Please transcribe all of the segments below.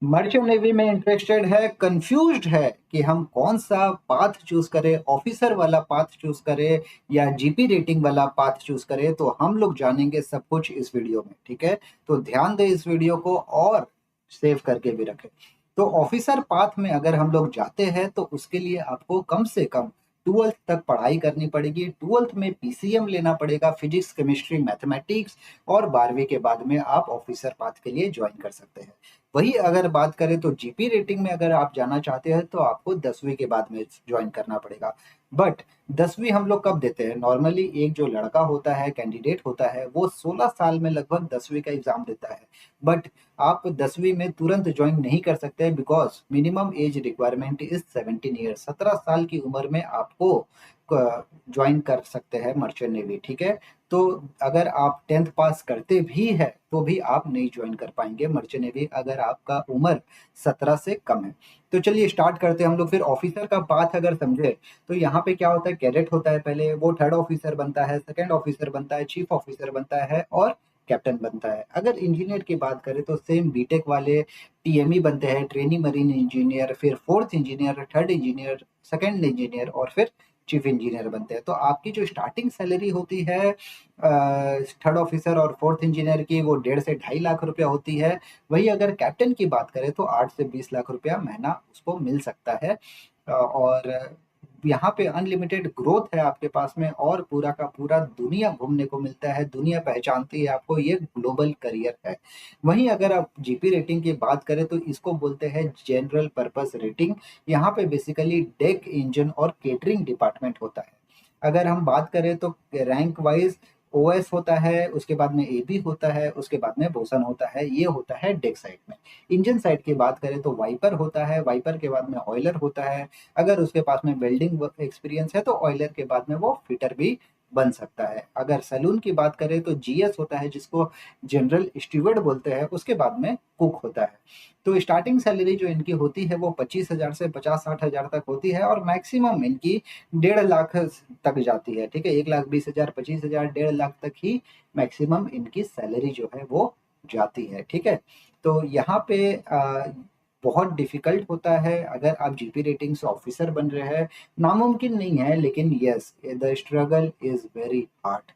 Merchant navy में interested है, confused है कि हम कौन सा पाथ चूज करें, ऑफिसर वाला पाथ चूज करें या जीपी रेटिंग वाला पाथ चूज करें, तो हम लोग जानेंगे सब कुछ इस वीडियो में। ठीक है, तो ध्यान दें इस वीडियो को और सेव करके भी रखें। तो ऑफिसर पाथ में अगर हम लोग जाते हैं तो उसके लिए आपको कम से कम 12th तक पढ़ाई करनी पड़ेगी। 12th में पीसीएम लेना पड़ेगा, फिजिक्स केमिस्ट्री मैथमेटिक्स, और 12वीं के बाद में आप ऑफिसर पाथ के लिए ज्वाइन कर सकते हैं। वही अगर बात करें तो जीपी रेटिंग में अगर आप जाना चाहते हैं तो आपको 10वीं के बाद में ज्वाइन करना पड़ेगा। बट 10वीं हम लोग कब देते हैं? नॉर्मली एक जो लड़का होता है, कैंडिडेट होता है, वो 16 साल में लगभग 10वीं का एग्जाम देता है। बट आप 10वीं में तुरंत ज्वाइन नहीं कर सकते, because minimum age requirement is 17 years. 17 साल की उम्र में आपको ज्वाइन कर सकते हैं मर्चेंट नेवी। ठीक है, तो अगर आप 10th पास करते भी है तो भी आप नहीं ज्वाइन कर पाएंगे मर्चेंट नेवी अगर आपका उम्र 17 से कम है। तो चलिए स्टार्ट करते हैं हम लोग। फिर ऑफिसर का पाथ अगर समझे तो यहाँ पे क्या होता है, कैडेट होता है, पहले वो थर्ड ऑफिसर बनता है, सेकंड ऑफिसर बनता है, चीफ ऑफिसर बनता है और कैप्टन बनता है। अगर इंजीनियर की बात करें तो सेम बीटेक वाले टीएमई बनते हैं, ट्रेनी मरीन इंजीनियर, फिर fourth engineer, third engineer, second engineer और फिर चीफ इंजीनियर बनते हैं। तो आपकी जो स्टार्टिंग सैलरी होती है थर्ड ऑफिसर और फोर्थ इंजीनियर की, वो 1.5 से 2.5 लाख रुपया होती है। वही अगर कैप्टन की बात करें तो 8 से 20 लाख रुपया महीना उसको मिल सकता है। और यहाँ पे अनलिमिटेड ग्रोथ है आपके पास में, और पूरा का पूरा दुनिया घूमने को मिलता है, दुनिया पहचानती है आपको, ये ग्लोबल करियर है। वहीं अगर आप जीपी रेटिंग की बात करें तो इसको बोलते हैं जनरल पर्पस रेटिंग। यहाँ पे बेसिकली डेक, इंजन और केटरिंग डिपार्टमेंट होता है। अगर हम बात करें तो रैंक वाइज ओएस होता है, उसके बाद में एबी होता है, उसके बाद में बोसन होता है, ये होता है डेक साइड में। इंजन साइड की बात करें तो वाइपर होता है, वाइपर के बाद में ऑयलर होता है। अगर उसके पास में वेल्डिंग एक्सपीरियंस है तो ऑयलर के बाद में वो फिटर भी बन सकता है। अगर सैलून की बात करें तो जीएस होता है, जिसको जनरल स्टीवर्ड बोलते हैं, उसके बाद में कुक होता है। तो स्टार्टिंग सैलरी जो इनकी होती है वो 25,000 से 50-60 हज़ार तक होती है, और मैक्सिमम इनकी 1.5 लाख तक जाती है। ठीक है, 1,20,000, 25,000, 1.5 लाख तक ही मैक्सिमम इनकी सैलरी जो है वो जाती है। ठीक है, तो यहाँ पे बहुत डिफिकल्ट होता है अगर आप जीपी रेटिंग से ऑफिसर बन रहे हैं। नामुमकिन नहीं है, लेकिन yes, the struggle is very hard.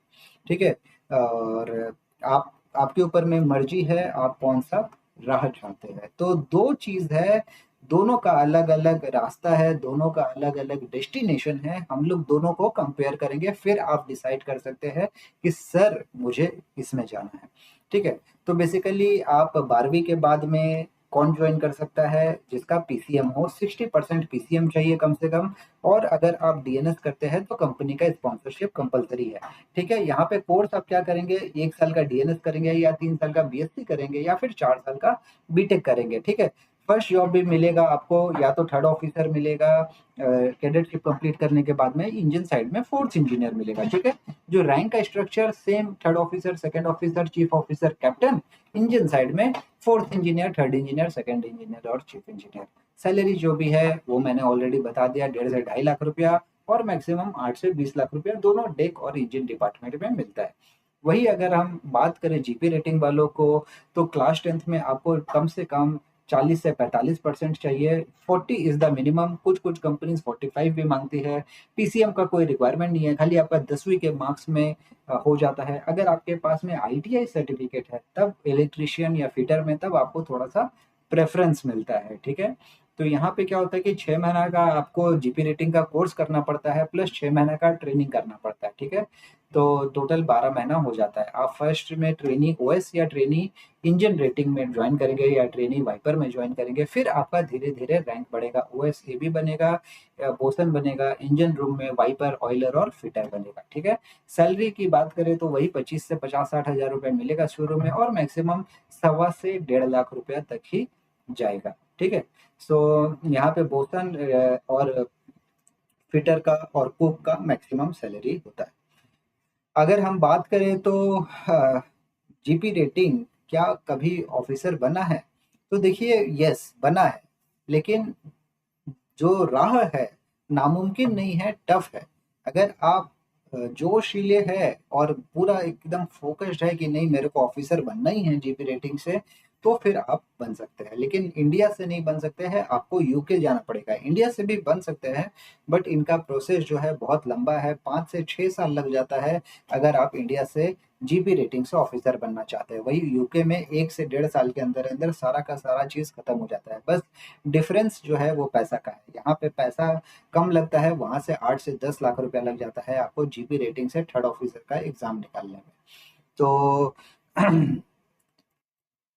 ठीक है, और आप आपके ऊपर में मर्जी है आप कौन सा राह चाहते हैं। तो दो चीज है, दोनों का अलग अलग रास्ता है, दोनों का अलग अलग डेस्टिनेशन है। हम लोग दोनों को कंपेयर करेंगे, फिर आप डिसाइड कर सकते हैं कि सर मुझे इसमें जाना है। ठीक है, तो बेसिकली आप 12वीं के बाद में कौन ज्वाइन कर सकता है? जिसका पीसीएम हो, 60% पीसीएम चाहिए कम से कम। और अगर आप डीएनएस करते हैं तो कंपनी का स्पॉन्सरशिप कंपलसरी है। ठीक है, यहाँ पे कोर्स आप क्या करेंगे, 1 साल का डीएनएस करेंगे या 3 साल का बीएससी करेंगे या फिर 4 साल का बीटेक करेंगे। ठीक है, फर्स्ट जॉब भी मिलेगा आपको, या तो थर्ड ऑफिसर मिलेगा, कैडेटशिप कंप्लीट करने के बाद में इंजन साइड में फोर्थ इंजीनियर मिलेगा। ठीक है, जो रैंक का structure same, third officer, second officer, chief officer, captain. Engine side में fourth engineer, third engineer, second engineer और चीफ इंजीनियर। सैलरी जो भी है वो मैंने ऑलरेडी बता दिया, 1.5 से 2.5 लाख रुपया, और मैक्सिमम 8 से 20 लाख रुपया दोनों डेक और इंजन डिपार्टमेंट में मिलता है। वही अगर हम बात करें जीपी रेटिंग वालों को, तो क्लास 10th में आपको कम से कम 40 से 45% चाहिए। 40 इज द मिनिमम। कुछ कुछ कंपनीज 45 भी मांगती है। पीसीएम का कोई रिक्वायरमेंट नहीं है, खाली आपका 10वीं के मार्क्स में हो जाता है। अगर आपके पास में आईटीआई सर्टिफिकेट है तब इलेक्ट्रिशियन या फिटर में तब आपको थोड़ा सा प्रेफरेंस मिलता है। ठीक है, तो यहाँ पे क्या होता है कि 6 महीना का आपको जीपी रेटिंग का कोर्स करना पड़ता है, प्लस 6 महीना का ट्रेनिंग करना पड़ता है। ठीक है, तो टोटल 12 महीना हो जाता है। आप फर्स्ट में ट्रेनी ओएस या ट्रेनी इंजन रेटिंग में ज्वाइन करेंगे या ट्रेनी वाइपर में ज्वाइन करेंगे, फिर आपका धीरे धीरे रैंक बढ़ेगा, ओएस ए भी बनेगा, बोसन बनेगा, इंजन रूम में वाइपर, ऑयलर और फिटर बनेगा। ठीक है, सैलरी की बात करें तो वही 25 से 50-60 हज़ार रुपए मिलेगा शुरू में, और मैक्सिमम 1.25 से 1.5 लाख रुपया तक ही जाएगा। ठीक है, सो यहाँ पे बोसन और फिटर का और कुक का मैक्सिमम सैलरी होता है। अगर हम बात करें तो जीपी रेटिंग क्या कभी ऑफिसर बना है? तो देखिए, यस बना है, लेकिन जो राह है नामुमकिन नहीं है, टफ है। अगर आप जोशीले है और पूरा एकदम फोकस्ड है कि नहीं मेरे को ऑफिसर बनना ही है जीपी रेटिंग से, तो फिर आप बन सकते हैं। लेकिन इंडिया से नहीं बन सकते हैं, आपको यूके जाना पड़ेगा। इंडिया से भी बन सकते हैं, बट इनका प्रोसेस जो है बहुत लंबा है, 5 से 6 साल लग जाता है अगर आप इंडिया से जीपी रेटिंग से ऑफिसर बनना चाहते हैं। वही यूके में 1 से 1.5 साल के अंदर अंदर सारा का सारा चीज़ खत्म हो जाता है। बस डिफरेंस जो है वो पैसा का है। यहाँ पे पैसा कम लगता है, वहाँ से 8 से 10 लाख रुपया लग जाता है आपको जीपी रेटिंग से थर्ड ऑफिसर का एग्ज़ाम निकालने में। तो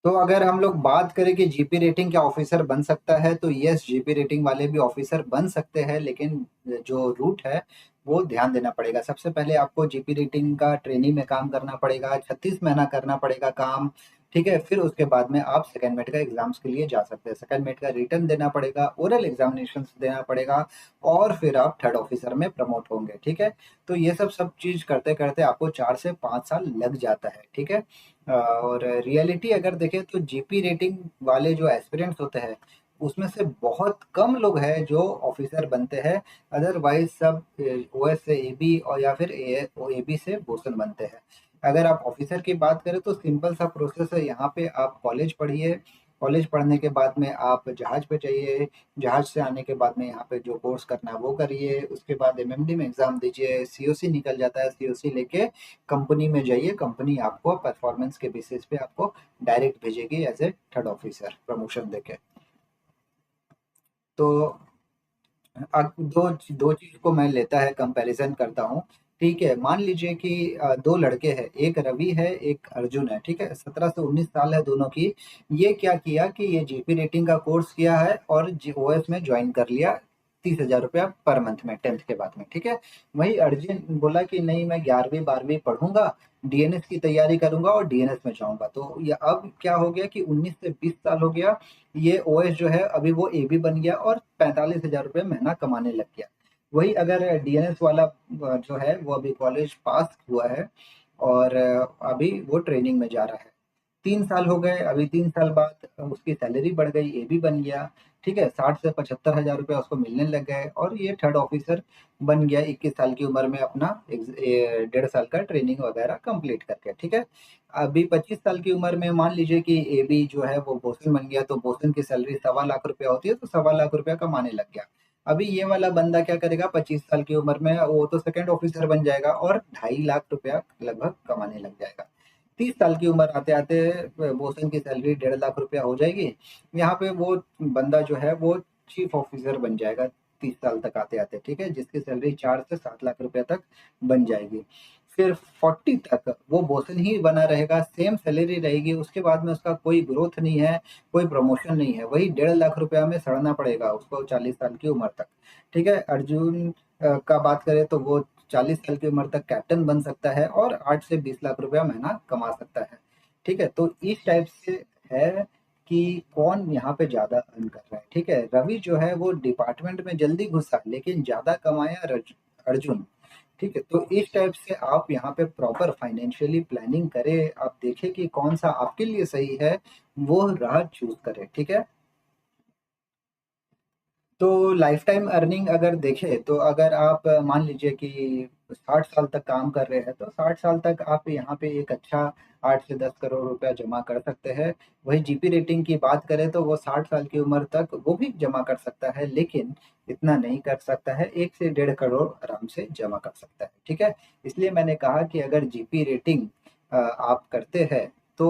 तो अगर हम लोग बात करें कि जीपी रेटिंग क्या ऑफिसर बन सकता है, तो यस, जीपी रेटिंग वाले भी ऑफिसर बन सकते हैं, लेकिन जो रूट है वो ध्यान देना पड़ेगा। सबसे पहले आपको जीपी रेटिंग का ट्रेनिंग में काम करना पड़ेगा, 36 महीना करना पड़ेगा काम, ठीक है। फिर उसके बाद में आप सेकंड मेट का एग्जाम्स के लिए जा सकते हैं। सेकंड मेट का रिटर्न देना पड़ेगा, ओरल एग्जामिनेशन देना पड़ेगा, और फिर आप थर्ड ऑफिसर में प्रमोट होंगे, ठीक है। तो ये सब चीज करते करते आपको 4 से 5 साल लग जाता है, ठीक है। और रियलिटी अगर देखें तो जीपी रेटिंग वाले जो एस्पिरेंट्स होते हैं, उसमें से बहुत कम लोग हैं जो ऑफिसर बनते हैं। अदरवाइज सब ओएस से एबी और या फिर एबी से बोसन बनते हैं। अगर आप ऑफिसर की बात करें तो सिंपल सा प्रोसेस है। यहाँ पे आप कॉलेज पढ़िए, कॉलेज पढ़ने के बाद में आप जहाज पे जाइए, जहाज से आने के बाद में यहाँ पे जो कोर्स करना है वो करिए, उसके बाद एमएमडी में एग्जाम दीजिए, सीओसी निकल जाता है, सीओसी लेके कंपनी में जाइए, कंपनी आपको परफॉर्मेंस के बेसिस पे आपको डायरेक्ट भेजेगी as a third officer promotion देके। तो अब दो चीज को मैं लेता है, कंपैरिजन करता हूँ, ठीक है। मान लीजिए कि दो लड़के हैं, एक रवि है एक अर्जुन है, ठीक है। 17 से 19 साल है दोनों की। ये क्या किया कि ये जीपी रेटिंग का कोर्स किया है और ओएस में ज्वाइन कर लिया 30,000 रुपया पर मंथ में, 10th के बाद में, ठीक है। वही अर्जुन बोला कि नहीं, मैं 11वीं 12वीं पढ़ूंगा, डीएनएस की तैयारी करूंगा और डीएनएस में जाऊंगा। तो ये अब क्या हो गया कि 19 से 20 साल हो गया, ये ओएस जो है अभी वो एबी बन गया और 45,000 रुपये महीना कमाने लग गया। वही अगर डीएनएस वाला जो है वो अभी कॉलेज पास हुआ है और अभी वो ट्रेनिंग में जा रहा है, 3 साल हो गए, अभी 3 साल बाद उसकी सैलरी बढ़ गई, ए भी बन गया, ठीक है। 60 से 75 हजार रुपया उसको मिलने लग गए और ये थर्ड ऑफिसर बन गया 21 साल की उम्र में, अपना 1.5 साल का ट्रेनिंग वगैरह कंप्लीट करके, ठीक है। अभी 25 साल की उम्र में मान लीजिए कि ए बी जो है वो बोसन बन गया, तो बोसन की सैलरी 1.25 लाख रुपया होती है, तो 1.25 लाख रुपया कमाने लग गया। अभी ये वाला बंदा क्या करेगा, 25 साल की उम्र में वो तो सेकंड ऑफिसर बन जाएगा और 2.5 लाख रुपया लगभग कमाने लग जाएगा। 30 साल की उम्र आते आते बोसन की सैलरी 1.5 लाख रुपया हो जाएगी। यहाँ पे वो बंदा जो है वो चीफ ऑफिसर बन जाएगा 30 साल तक आते आते, ठीक है, जिसकी सैलरी 4 से 7 लाख रुपया तक बन जाएगी। फिर 40 तक वो बोसन ही बना रहेगा, सेम सैलरी रहेगी, उसके बाद में उसका कोई ग्रोथ नहीं है, कोई प्रमोशन नहीं है, वही 1.5 लाख रुपया में सड़ना पड़ेगा उसको 40 साल की उम्र तक, ठीक है। अर्जुन का बात करें तो वो 40 साल की उम्र तक कैप्टन बन सकता है और 8 से 20 लाख रुपया महीना कमा सकता है, ठीक है। तो इस टाइप से है कि कौन यहाँ पे ज्यादा अर्न कर रहा है, ठीक है। रवि जो है वो डिपार्टमेंट में जल्दी घुसा लेकिन ज्यादा कमाया अर्जुन, ठीक है। तो इस टाइप से आप यहाँ पे प्रॉपर फाइनेंशियली प्लानिंग करें, आप देखें कि कौन सा आपके लिए सही है, वो राह चूज करें, ठीक है। तो लाइफ टाइम अर्निंग अगर देखें तो अगर आप मान लीजिए कि 60 साल तक काम कर रहे हैं, तो 60 साल तक आप यहाँ पे एक अच्छा 8 से 10 करोड़ रुपया जमा कर सकते हैं। वही जीपी रेटिंग की बात करें तो वो 60 साल की उम्र तक वो भी जमा कर सकता है, लेकिन इतना नहीं कर सकता है, 1 से 1.5 करोड़ आराम से जमा कर सकता है, ठीक है। इसलिए मैंने कहा कि अगर जीपी रेटिंग आप करते हैं तो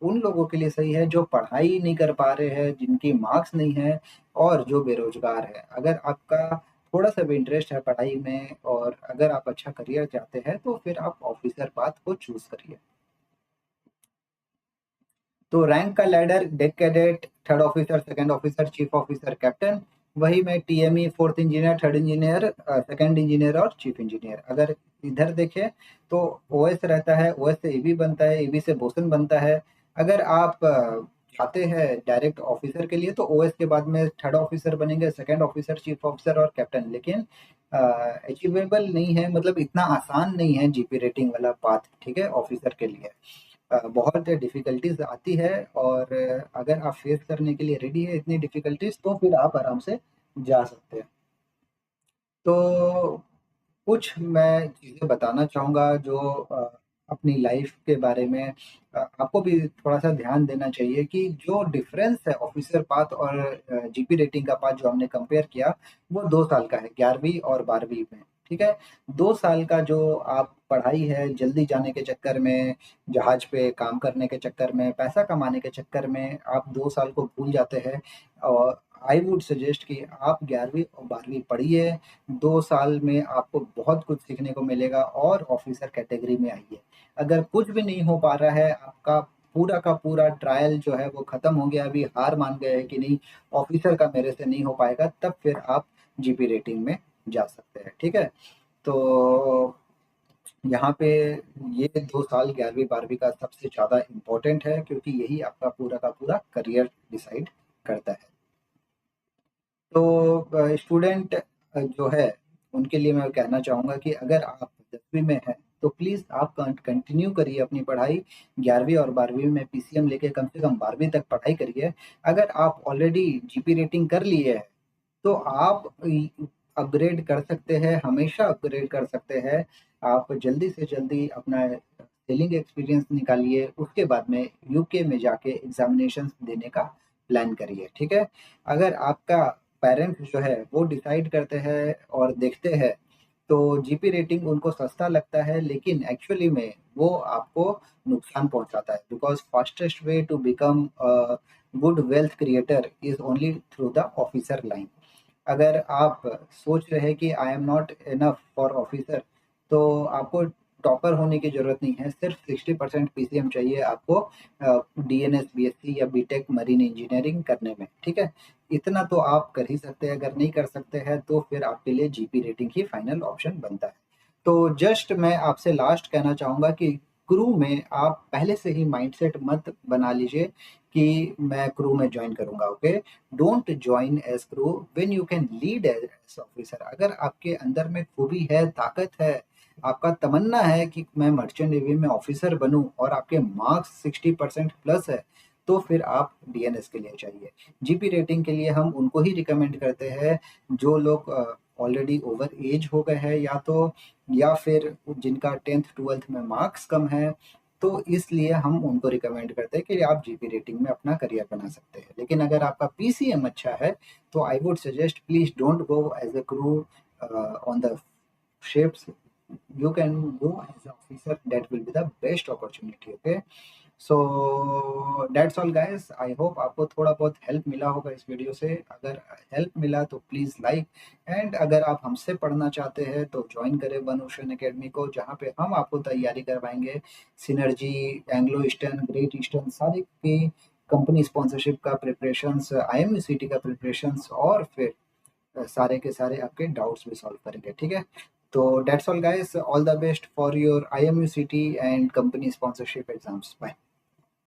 उन लोगों के लिए सही है जो पढ़ाई नहीं कर पा रहे हैं, जिनकी मार्क्स नहीं है और जो बेरोजगार है। अगर आपका थोड़ा सा भी इंटरेस्ट है पढ़ाई में और अगर आप अच्छा करियर चाहते हैं तो फिर आप ऑफिसर पाथ को चूज करिए। तो रैंक का ladder, deck cadet, third officer, second officer, chief officer, captain. वही में TME, fourth engineer, third engineer, second engineer और चीफ इंजीनियर। अगर इधर देखें तो ओएस रहता है, ओएस से एबी बनता है, एबी से बोसन बनता है। अगर आप चाहते हैं डायरेक्ट ऑफिसर के लिए तो ओएस के बाद में थर्ड ऑफिसर बनेंगे, सेकंड ऑफिसर, चीफ ऑफिसर और कैप्टन। लेकिन अचीवेबल नहीं है, मतलब इतना आसान नहीं है जीपी रेटिंग वाला पाथ, ठीक है, ऑफिसर के लिए। बहुत डिफिकल्टीज आती है और अगर आप फेस करने के लिए रेडी है इतनी डिफिकल्टीज तो फिर आप आराम से जा सकते हैं। तो कुछ मैं चीज़ें बताना चाहूँगा जो अपनी लाइफ के बारे में आपको भी थोड़ा सा ध्यान देना चाहिए कि जो डिफरेंस है ऑफिसर पाथ और जीपी रेटिंग का पाथ जो हमने कंपेयर किया, वो 2 साल का है, 11वीं और 12वीं में। ठीक है, 2 साल का जो आप पढ़ाई है जल्दी जाने के चक्कर में, जहाज पे काम करने के चक्कर में, पैसा कमाने के चक्कर में आप 2 साल को भूल जाते हैं। और आई वुड सजेस्ट कि आप 11वीं और 12वीं पढ़िए। 2 साल में आपको बहुत कुछ सीखने को मिलेगा और ऑफिसर कैटेगरी में आइए। अगर कुछ भी नहीं हो पा रहा है, आपका पूरा का पूरा ट्रायल जो है वो खत्म हो गया, अभी हार मान गए हैं कि नहीं ऑफिसर का मेरे से नहीं हो पाएगा, तब फिर आप जीपी रेटिंग में जा सकते हैं। ठीक है, तो यहाँ पे ये 2 साल 11वीं 12वीं का सबसे ज़्यादा इम्पोर्टेंट है, क्योंकि यही आपका पूरा का पूरा करियर डिसाइड करता है। तो स्टूडेंट जो है उनके लिए मैं कहना चाहूँगा कि अगर आप 10वीं में हैं तो प्लीज़ आप कंटिन्यू करिए अपनी पढ़ाई। 11वीं और 12वीं में पीसीएम लेके कम से कम 12वीं तक पढ़ाई करिए। अगर आप ऑलरेडी जीपी रेटिंग कर लिए हैं तो आप अपग्रेड कर सकते हैं, हमेशा अपग्रेड कर सकते हैं। आप जल्दी से जल्दी अपना सेलिंग एक्सपीरियंस निकालिए, उसके बाद में यूके में जाके एग्जामिनेशन देने का प्लान करिए। ठीक है, अगर आपका पेरेंट्स जो है वो डिसाइड करते हैं और देखते हैं तो जीपी रेटिंग उनको सस्ता लगता है, लेकिन एक्चुअली में वो आपको नुकसान पहुंचाता है, because fastest way to become good wealth creator is only through the officer line. अगर आप सोच रहे हैं कि I am not enough for officer, तो आपको टॉपर होने की ज़रूरत नहीं है, सिर्फ 60% पीसीएम चाहिए आपको डीएनएस बीएससी या बीटेक मरीन इंजीनियरिंग करने में। ठीक है, इतना तो आप कर ही सकते हैं। अगर नहीं कर सकते हैं तो फिर आपके लिए जीपी रेटिंग ही फाइनल ऑप्शन बनता है। तो जस्ट मैं आपसे लास्ट कहना चाहूँगा कि क्रू में आप पहले से ही माइंडसेट मत बना लीजिए कि मैं क्रू में ज्वाइन करूँगा। Okay, don't join as crew when you can lead as officer. अगर आपके अंदर में खूबी है, ताकत है, आपका तमन्ना है कि मैं मर्चेंट नेवी में ऑफिसर बनूं और आपके मार्क्स 60% प्लस है, तो फिर आप डीएनएस के लिए चाहिए। जीपी रेटिंग के लिए हम उनको ही रिकमेंड करते हैं जो लोग ऑलरेडी ओवर एज हो गए हैं, या फिर जिनका 10th 12th में मार्क्स कम है। तो इसलिए हम उनको रिकमेंड करते हैं कि आप जीपी रेटिंग में अपना करियर बना सकते हैं। लेकिन अगर आपका पीसीएम अच्छा है तो I would suggest please don't go as a crew on the ships. You can go as an officer, that will be the best opportunity. Okay, so that's all guys. I hope आपको थोड़ा बहुत help मिला होगा इस video से। अगर help मिला तो प्लीज़ लाइक, एंड अगर आप हमसे पढ़ना चाहते हैं तो ज्वाइन करें वन ओशन एकेडमी को, जहाँ पे हम आपको तैयारी करवाएंगे synergy, Anglo eastern, great eastern सारी की कंपनी स्पॉन्सरशिप का प्रिपरेशंस, आईएमयूसीटी का प्रिपरेशंस, और फिर सारे के सारे आपके डाउट्स भी सॉल्व करेंगे। ठीक है, तो that's all guys, all the best for your IMUCET and company sponsorship exams. Bye.